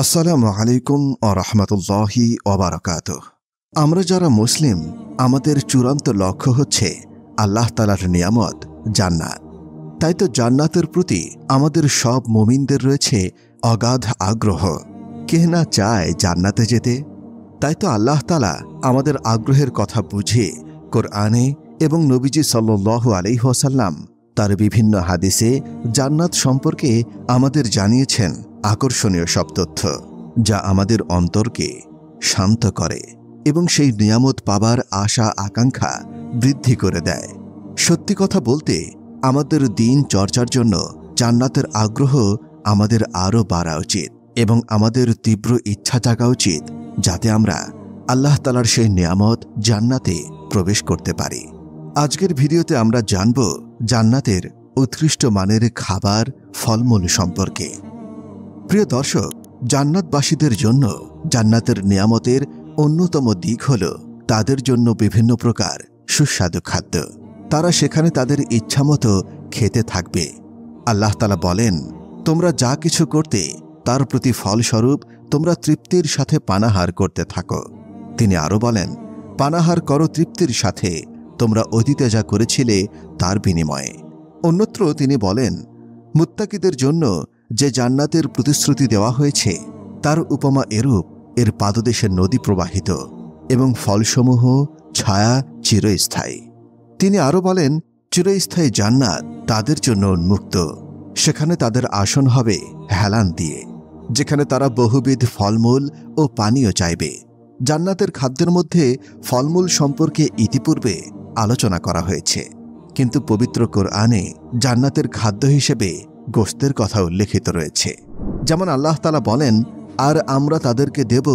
আসসালামু আলাইকুম ওয়া রাহমাতুল্লাহি ওয়া বারাকাতুহু। আমরা যারা মুসলিম, আমাদের চূড়ান্ত লক্ষ্য হচ্ছে আল্লাহ তাআলার নিয়ামত জান্নাত। তাই তো জান্নাতের প্রতি আমাদের সব মুমিনদের রয়েছে অগাধ আগ্রহ। কে না চায় জান্নাতে যেতে? তাই তো আল্লাহ তাআলা আমাদের আগ্রহের কথা বুঝে কোরআনে এবং নবীজি সাল্লাল্লাহু আলাইহি ওয়াসাল্লাম তার বিভিন্ন হাদিসে জান্নাত সম্পর্কে আমাদের জানিয়েছেন আকর্ষণীয় সব তথ্য, যা আমাদের অন্তরকে শান্ত করে এবং সেই নিয়ামত পাবার আশা আকাঙ্ক্ষা বৃদ্ধি করে দেয়। সত্যি কথা বলতে, আমাদের দিন চর্চার জন্য জান্নাতের আগ্রহ আমাদের আরও বাড়া উচিত এবং আমাদের তীব্র ইচ্ছা জাগা উচিত, যাতে আমরা আল্লাহ তাআলার সেই নিয়ামত জান্নাতে প্রবেশ করতে পারি। আজকের ভিডিওতে আমরা জানব জান্নাতের উৎকৃষ্ট মানের খাবার, ফলমূল সম্পর্কে। প্রিয় দর্শক, জান্নাতবাসীদের জন্য জান্নাতের নিয়ামতের অন্যতম দিক হল তাদের জন্য বিভিন্ন প্রকার সুস্বাদু খাদ্য। তারা সেখানে তাদের ইচ্ছামতো খেতে থাকবে। আল্লাহ তাআলা বলেন, তোমরা যা কিছু করতে তার প্রতি ফলস্বরূপ তোমরা তৃপ্তির সাথে পানাহার করতে থাকো। তিনি আরও বলেন, পানাহার করো তৃপ্তির সাথে, তোমরা অতীতে যা করেছিলে তার বিনিময়ে। অন্যত্র তিনি বলেন, মুত্তাকিদের জন্য যে জান্নাতের প্রতিশ্রুতি দেওয়া হয়েছে তার উপমা এরূপ, এর পাদদেশে নদী প্রবাহিত এবং ফলসমূহ ছায়া চিরস্থায়ী। তিনি আরও বলেন, চিরস্থায়ী জান্নাত তাদের জন্য উন্মুক্ত। সেখানে তাদের আসন হবে হেলান দিয়ে, যেখানে তারা বহুবিধ ফলমূল ও পানীয় চাইবে। জান্নাতের খাদ্যের মধ্যে ফলমূল সম্পর্কে ইতিপূর্বে আলোচনা করা হয়েছে, কিন্তু পবিত্র কোরআনে জান্নাতের খাদ্য হিসেবে গোশতের কথা উল্লেখিত রয়েছে। যেমন আল্লাহ তাআলা বলেন, আর আমরা তাদেরকে দেব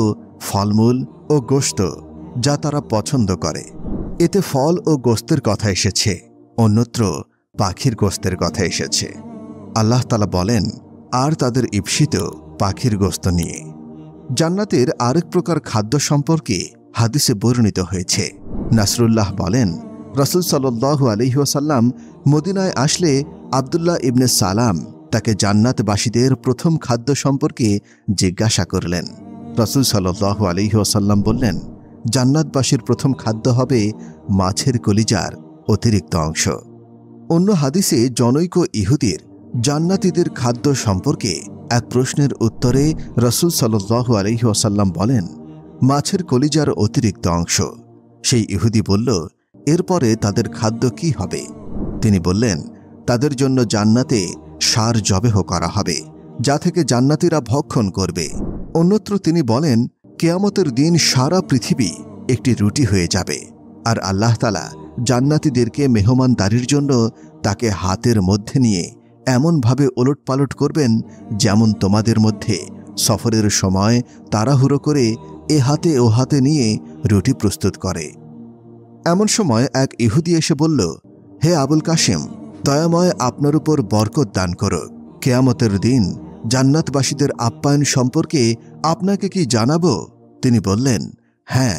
ফলমূল ও গোশত যা তারা পছন্দ করে। এতে ফল ও গোশতের কথা এসেছে, অন্যত্র পাখির গোশতের কথা এসেছে। আল্লাহ তাআলা বলেন, আর তাদের ঈপ্সিত পাখির গোশত নিয়ে। জান্নাতের আরেক প্রকার খাদ্য সম্পর্কে হাদিসে বর্ণিত হয়েছে। নাসরুল্লাহ বলেন, রাসূল সাল্লাল্লাহু আলাইহি ওয়াসাল্লাম মদিনায় আসলে আব্দুল্লাহ ইবনে সালাম তাকে জান্নাতবাসীদের প্রথম খাদ্য সম্পর্কে জিজ্ঞাসা করলেন। রাসূল সাল্লাল্লাহু আলাইহি ওয়াসাল্লাম বললেন, জান্নাতবাসীর প্রথম খাদ্য হবে মাছের কলিজার অতিরিক্ত অংশ। অন্য হাদিসে জনৈক ইহুদির জান্নাতীদের খাদ্য সম্পর্কে এক প্রশ্নের উত্তরে রাসূল সাল্লাল্লাহু আলাইহি ওয়াসাল্লাম বলেন, মাছের কলিজার অতিরিক্ত অংশ। সেই ইহুদি বলল, এরপরে তাদের খাদ্য কি হবে? তিনি বললেন, তাদের জন্য জান্নাতে ষাঁড় জবেহ করা হবে, যা থেকে জান্নাতীরা ভক্ষণ করবে। অন্যত্র তিনি বলেন, কিয়ামতের দিন সারা পৃথিবী একটি রুটি হয়ে যাবে, আর আল্লাহ তাআলা জান্নাতীদেরকে মেহমানদারির জন্য তাকে হাতের মধ্যে নিয়ে এমনভাবে ওলটপালট করবেন, যেমন তোমাদের মধ্যে সফরের সময় তাড়াহুড়ো করে এ হাতে ও হাতে নিয়ে রুটি প্রস্তুত করে। এমন সময় এক ইহুদি এসে বলল, হে আবুল কাসিম, দয়াময় আপনার উপর বরকত দান করো। কিয়ামতের দিন জান্নাতবাসীদের আপ্যায়ন সম্পর্কে আপনাকে কি জানাবো? তিনি বললেন, হ্যাঁ,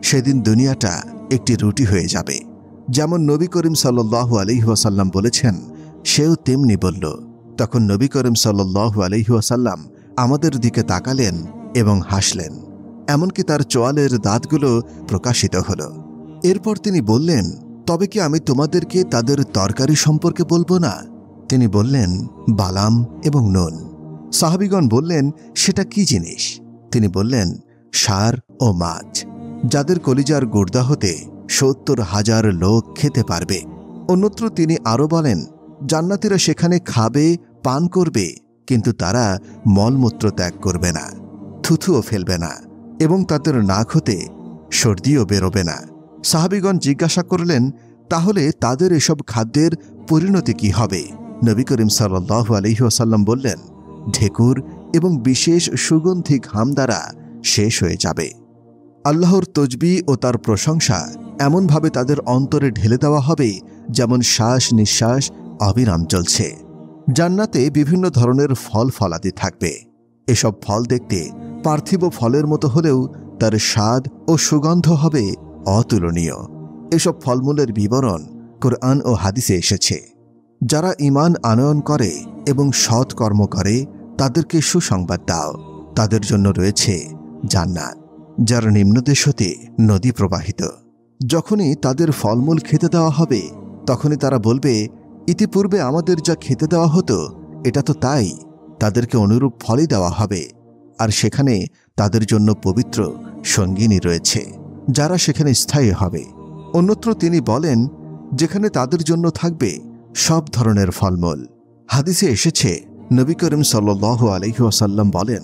সেদিন দুনিয়াটা একটি রুটি হয়ে যাবে। যেমন নবী করিম সাল্লাল্লাহু আলাইহি ওয়াসাল্লাম বলেছেন, সেও তেমনি বলল। তখন নবী করিম সাল্লাল্লাহু আলাইহি ওয়াসাল্লাম আমাদের দিকে তাকালেন এবং হাসলেন, এমনকি তার চোয়ালের দাঁতগুলো প্রকাশিত হল। এরপর তিনি বললেন, তবে কি আমি তোমাদেরকে তাদের তরকারি সম্পর্কে বলবো না? তিনি বললেন, বালাম এবং নুন। সাহাবীগণ বললেন, সেটা কি জিনিস? তিনি বললেন, ষাঁড় ও মাছ, যাদের কলিজার গুর্দা হতে ৭০,০০০ লোক খেতে পারবে। অন্যত্র তিনি আরও বলেন, জান্নাতীরা সেখানে খাবে, পান করবে, কিন্তু তারা মলমূত্র ত্যাগ করবে না, থুথুও ফেলবে না এবং তাদের নাক হতে সর্দিও বেরোবে না। সাহাবীগণ জিজ্ঞাসা করলেন, তাহলে তাদের এসব খাদ্যের পরিণতি কি হবে? নবী করিম সাল্লাল্লাহু আলাইহি ওয়াসাল্লাম বললেন, ঢেকুর এবং বিশেষ সুগন্ধি ঘাম দ্বারা শেষ হয়ে যাবে। আল্লাহর তসবিহ ও তার প্রশংসা এমনভাবে তাদের অন্তরে ঢেলে দেওয়া হবে, যেমন শ্বাস নিঃশ্বাস অবিরাম চলছে। জান্নাতে বিভিন্ন ধরনের ফল ফলাদি থাকবে। এসব ফল দেখতে পার্থিব ফলের মতো হলেও তার স্বাদ ও সুগন্ধ হবে অতুলনীয়। এসব ফলমূলের বিবরণ কোরআন ও হাদিসে এসেছে। যারা ঈমান আনয়ন করে এবং সৎ কর্ম করে তাদেরকে সুসংবাদ দাও, তাদের জন্য রয়েছে জান্নাত, যার নিম্নদেশ হতে নদী প্রবাহিত। যখনই তাদের ফলমূল খেতে দেওয়া হবে, তখনই তারা বলবে, ইতিপূর্বে আমাদের যা খেতে দেওয়া হতো এটা তো তাই, তাদেরকে অনুরূপ ফলই দেওয়া হবে। আর সেখানে তাদের জন্য পবিত্র সঙ্গিনী রয়েছে, যারা সেখানে স্থায়ী হবে। অন্যত্র তিনি বলেন, যেখানে তাদের জন্য থাকবে সব ধরনের ফলমূল। হাদিসে এসেছে, নবী করিম সাল্লাল্লাহু আলাইহি ওয়াসাল্লাম বলেন,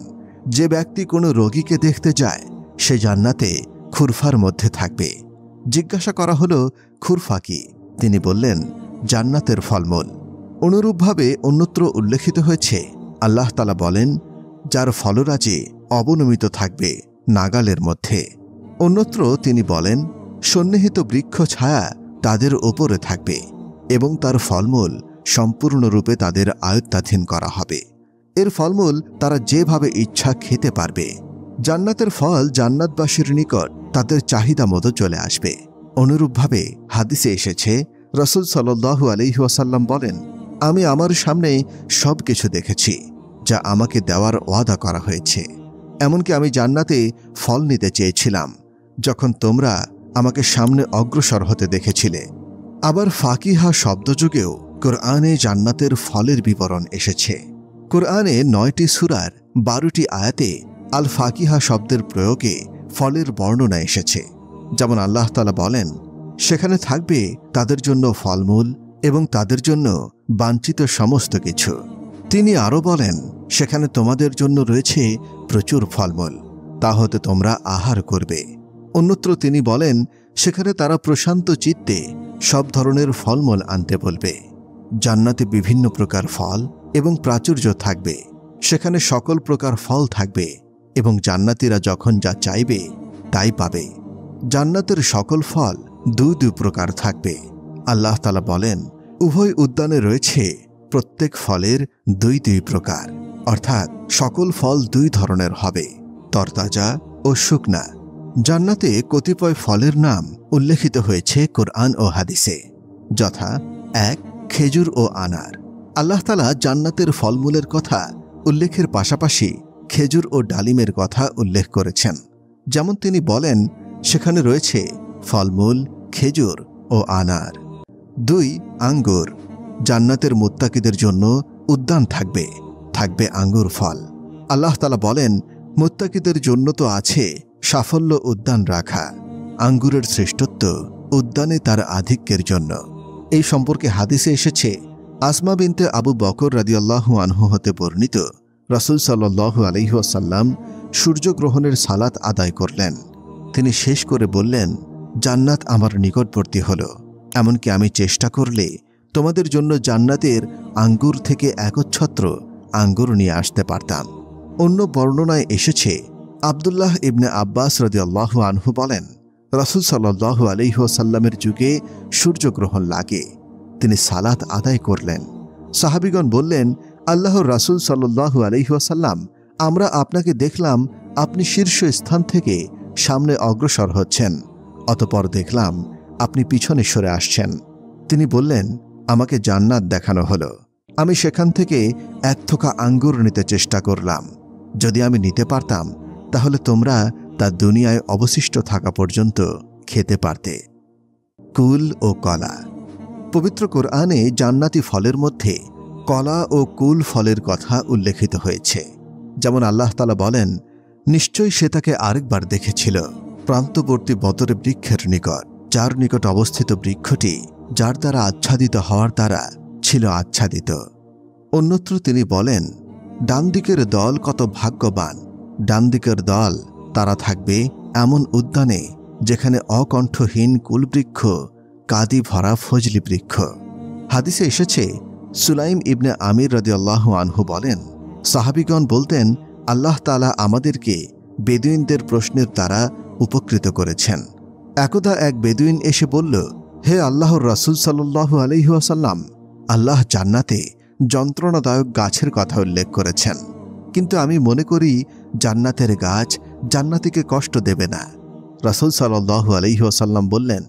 যে ব্যক্তি কোনো রোগীকে দেখতে যায় সে জান্নাতে খুরফার মধ্যে থাকবে। জিজ্ঞাসা করা হলো, খুরফা কি? তিনি বললেন, জান্নাতের ফলমূল। অনুরূপভাবে অন্যত্র উল্লেখিত হয়েছে, আল্লাহ তাআলা বলেন, যার ফলরাজি অবনমিত থাকবে নাগালের মধ্যে। অন্যত্র তিনি বলেন, সন্নিহিত বৃক্ষ ছায়া তাদের ওপরে থাকবে এবং তার ফলমূল সম্পূর্ণরূপে তাদের আয়ত্তাধীন করা হবে। এর ফলমূল তারা যেভাবে ইচ্ছা খেতে পারবে। জান্নাতের ফল জান্নাতবাসীর নিকট তাদের চাহিদা মতো চলে আসবে। অনুরূপভাবে হাদিসে এসেছে, রাসূল সাল্লাল্লাহু আলাইহি ওয়াসাল্লাম বলেন, আমি আমার সামনে সব কিছু দেখেছি যা আমাকে দেওয়ার ওয়াদা করা হয়েছে। এমনকি আমি জান্নাতে ফল নিতে চেয়েছিলাম যখন তোমরা আমাকে সামনে অগ্রসর হতে দেখেছিলে। আবার ফাকিহা শব্দযুগেও কোরআনে জান্নাতের ফলের বিবরণ এসেছে। কোরআনে 9টি সূরার 12টি আয়াতে আল ফাকিহা শব্দের প্রয়োগে ফলের বর্ণনা এসেছে। যেমন আল্লাহ তাআলা বলেন, সেখানে থাকবে তাদের জন্য ফলমূল এবং তাদের জন্য বাঞ্ছিত সমস্ত কিছু। তিনি আরও বলেন, সেখানে তোমাদের জন্য রয়েছে প্রচুর ফলমূল, তা হতে তোমরা আহার করবে। অন্যত্র তিনি বলেন, সেখানে তারা প্রশান্ত চিত্তে সব ধরনের ফলমূল আনতে বলবে। জান্নাতে বিভিন্ন প্রকার ফল এবং প্রাচুর্য থাকবে। সেখানে সকল প্রকার ফল থাকবে এবং জান্নাতীরা যখন যা চাইবে তাই পাবে। জান্নাতের সকল ফল দুই প্রকার থাকবে। আল্লাহ তাআলা বলেন, উভয় উদ্যানে রয়েছে প্রত্যেক ফলের দুই প্রকার, অর্থাৎ সকল ফল 2 ধরনের হবে, তরতাজা ও শুকনা। জান্নাতে কতিপয় ফলের নাম উল্লেখিত হয়েছে কোরআন ও হাদিসে, যথা 1 খেজুর ও আনার। আল্লাহ তাআলা জান্নাতের ফলমূলের কথা উল্লেখের পাশাপাশি খেজুর ও ডালিমের কথা উল্লেখ করেছেন। যেমন তিনি বলেন, সেখানে রয়েছে ফলমূল, খেজুর ও আনার। 2 আঙ্গুর। জান্নাতের মুত্তাকিদের জন্য উদ্যান থাকবে, থাকবে আঙ্গুর ফল। আল্লাহ তাআলা বলেন, মুত্তাকিদের জন্য তো আছে সাফল্য উদ্যান রাখা। আঙ্গুরের শ্রেষ্ঠত্ব উদ্যানে তার আধিক্যের জন্য। এই সম্পর্কে হাদিসে এসেছে, আসমা বিনতে আবু বকর রাদিয়াল্লাহু আনহু হতে বর্ণিত, রাসূল সাল্লাল্লাহু আলাইহি ওয়াসাল্লাম সূর্যগ্রহণের সালাত আদায় করলেন। তিনি শেষ করে বললেন, জান্নাত আমার নিকটবর্তী হল, এমনকি আমি চেষ্টা করলে তোমাদের জন্য জান্নাতের আঙ্গুর থেকে একচ্ছত্র আঙ্গুর নিয়ে আসতে পারতাম। অন্য বর্ণনায় এসেছে, আব্দুল্লাহ ইবনে আব্বাস রাদিয়াল্লাহু আনহু বলেন, রাসূল সাল্লাল্লাহু আলাইহি ওয়াসাল্লামের যুগে সূর্যগ্রহণ লাগে। তিনি সালাত আদায় করলেন। সাহাবীগণ বললেন, আল্লাহর রাসূল সাল্লাল্লাহু আলাইহি ওয়াসাল্লাম, আমরা আপনাকে দেখলাম আপনি শীর্ষ স্থান থেকে সামনে অগ্রসর হচ্ছেন, অতঃপর দেখলাম আপনি পিছনে সরে আসছেন। তিনি বললেন, আমাকে জান্নাত দেখানো হলো। আমি সেখান থেকে 1 থোকা আঙ্গুর নিতে চেষ্টা করলাম। যদি আমি নিতে পারতাম তাহলে তোমরা তা দুনিয়ায় অবশিষ্ট থাকা পর্যন্ত খেতে পারতে। কুল ও কলা। পবিত্র কোরআনে জান্নাতি ফলের মধ্যে কলা ও কুল ফলের কথা উল্লেখিত হয়েছে। যেমন আল্লাহ তাআলা বলেন, নিশ্চয়ই সে তাকে আরেকবার দেখেছিল প্রান্তবর্তী বদরে বৃক্ষের নিকট, যার নিকট অবস্থিত বৃক্ষটি যার দ্বারা আচ্ছাদিত হওয়ার দ্বারা ছিল আচ্ছাদিত। অন্যত্র তিনি বলেন, ডান দিকের দল কত ভাগ্যবান, ডান দিকের দল তারা থাকবে এমন উদ্যানে যেখানে অকণ্ঠহীন কুলবৃক্ষ, কাদি ভরা ফজলি বৃক্ষ। হাদিসে এসেছে, সুলাইম ইবনে আমির রাদিয়াল্লাহু আনহু বলেন, সাহাবীগণ বলতেন, আল্লাহ তাআলা আমাদেরকে বেদুইনদের প্রশ্নের দ্বারা উপকৃত করেছেন। একদা এক বেদুইন এসে বলল, হে আল্লাহর রাসূল সাল্লাল্লাহু আলাইহি ওয়াসাল্লাম, আল্লাহ জান্নাতে যন্ত্রণাদায়ক গাছের কথা উল্লেখ করেছেন, কিন্তু আমি মনে করি জান্নাতের গাছ জান্নাতীকে কষ্ট দেবে না। রাসূল সাল্লাল্লাহু আলাইহি ওয়াসাল্লাম বললেন,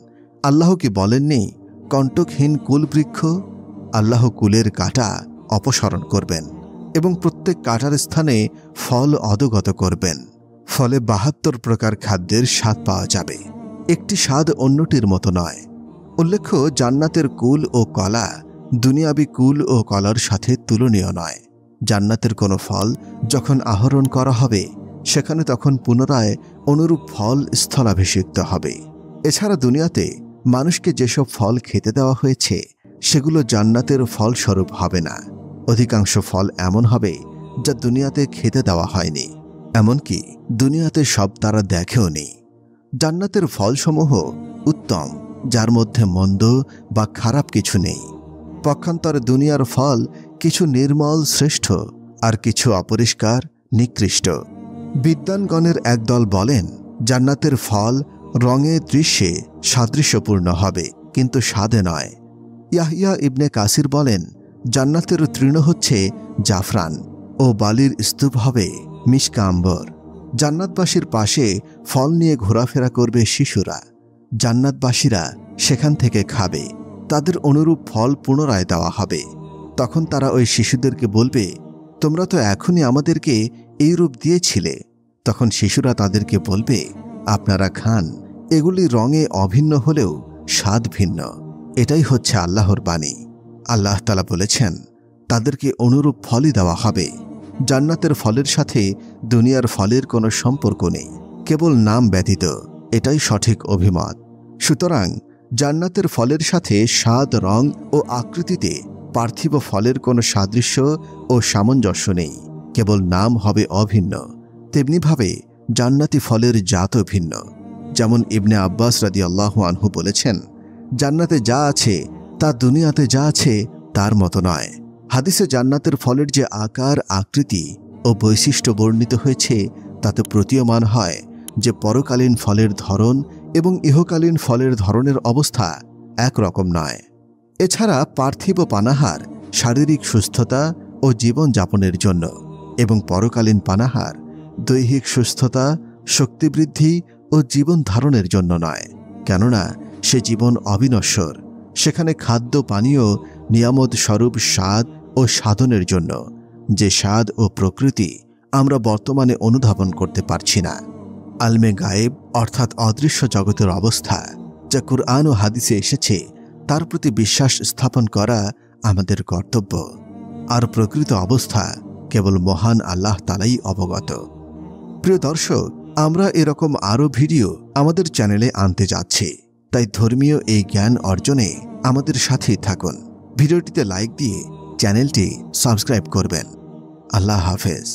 আল্লাহ কি বলেননি কণ্টকহীন কুলবৃক্ষ? আল্লাহ কুলের কাঁটা অপসারণ করবেন এবং প্রত্যেক কাটার স্থানে ফল অদগত করবেন। ফলে ৭২ প্রকার খাদ্যের স্বাদ পাওয়া যাবে। একটি স্বাদ অন্যটির মতো নয়। উল্লেখ্য, জান্নাতের কুল ও কলা দুনিয়াবি কুল ও কলার সাথে তুলনীয় নয়। জান্নাতের কোনো ফল যখন আহরণ করা হবে, সেখানে তখন পুনরায় অনুরূপ ফল স্থলাভিষিক্ত হবে। এছাড়া দুনিয়াতে মানুষকে যেসব ফল খেতে দেওয়া হয়েছে, সেগুলো জান্নাতের ফলস্বরূপ হবে না। অধিকাংশ ফল এমন হবে যা দুনিয়াতে খেতে দেওয়া হয়নি, এমনকি দুনিয়াতে সব তারা দেখেও নি। জান্নাতের ফলসমূহ উত্তম, যার মধ্যে মন্দ বা খারাপ কিছু নেই। পক্ষান্তরে দুনিয়ার ফল কিছু নির্মল শ্রেষ্ঠ, আর কিছু অপরিষ্কার নিকৃষ্ট। বিদ্বানগণের একদল বলেন, জান্নাতের ফল রঙে দৃশ্যে সাদৃশ্যপূর্ণ হবে, কিন্তু স্বাদে নয়। ইয়াহইয়া ইবনে কাসির বলেন, জান্নাতের তৃণ হচ্ছে জাফরান ও বালির স্তূপ হবে মিশকা আম্বর। জান্নাতবাসীর পাশে ফল নিয়ে ঘোরাফেরা করবে শিশুরা। জান্নাতবাসীরা সেখান থেকে খাবে। তাদের অনুরূপ ফল পুনরায় দেওয়া হবে। তখন তারা ওই শিশুদেরকে বলবে, তোমরা তো এখনই আমাদেরকে এই রূপ দিয়েছিলে। তখন শিশুরা তাদেরকে বলবে, আপনারা খান, এগুলি রঙে অভিন্ন হলেও স্বাদ ভিন্ন। এটাই হচ্ছে আল্লাহর বাণী। আল্লাহ তাআলা বলেছেন, তাদেরকে অনুরূপ ফলই দেওয়া হবে। জান্নাতের ফলের সাথে দুনিয়ার ফলের কোনো সম্পর্ক নেই, কেবল নাম ব্যতীত। এটাই সঠিক অভিমত। সুতরাং জান্নাতের ফলের সাথে স্বাদ, রং ও আকৃতিতে পার্থিব ফলের কোনো সাদৃশ্য ও সামঞ্জস্য নেই, কেবল নাম হবে অভিন্ন। তেমনিভাবে জান্নাতি ফলের জাতও ভিন্ন। যেমন ইবনে আব্বাস রাদিয়াল্লাহু আনহু বলেছেন, জান্নাতে যা আছে তা দুনিয়াতে যা আছে তার মতো নয়। হাদিসে জান্নাতের ফলের যে আকার, আকৃতি ও বৈশিষ্ট্য বর্ণিত হয়েছে, তাতে প্রতীয়মান হয় যে পরকালীন ফলের ধরন এবং ইহকালীন ফলের ধরনের অবস্থা একরকম নয়। এছাড়া পার্থিব পানাহার শারীরিক সুস্থতা ও জীবনযাপনের জন্য, এবং পরকালীন পানাহার দৈহিক সুস্থতা, শক্তিবৃদ্ধি ও জীবন ধারণের জন্য নয়। কেননা সে জীবন অবিনশ্বর। সেখানে খাদ্য পানীয় নিয়ামত স্বরূপ স্বাদ ও সাধনের জন্য, যে স্বাদ ও প্রকৃতি আমরা বর্তমানে অনুধাবন করতে পারছি না। আলমে গায়েব অর্থাৎ অদৃশ্য জগতের অবস্থা, যা কুরআন ও হাদিসে এসেছে, তার প্রতি বিশ্বাস স্থাপন করা আমাদের কর্তব্য। আর প্রকৃত অবস্থা কেবল মহান আল্লাহ তাআলাই অবগত। প্রিয় দর্শক, আমরা এরকম আরও ভিডিও আমাদের চ্যানেলে আনতে যাচ্ছি, তাই ধর্মীয় এই জ্ঞান অর্জনে আমাদের সাথেই থাকুন। ভিডিওটিতে লাইক দিয়ে চ্যানেলটি সাবস্ক্রাইব করবেন। আল্লাহ হাফেজ।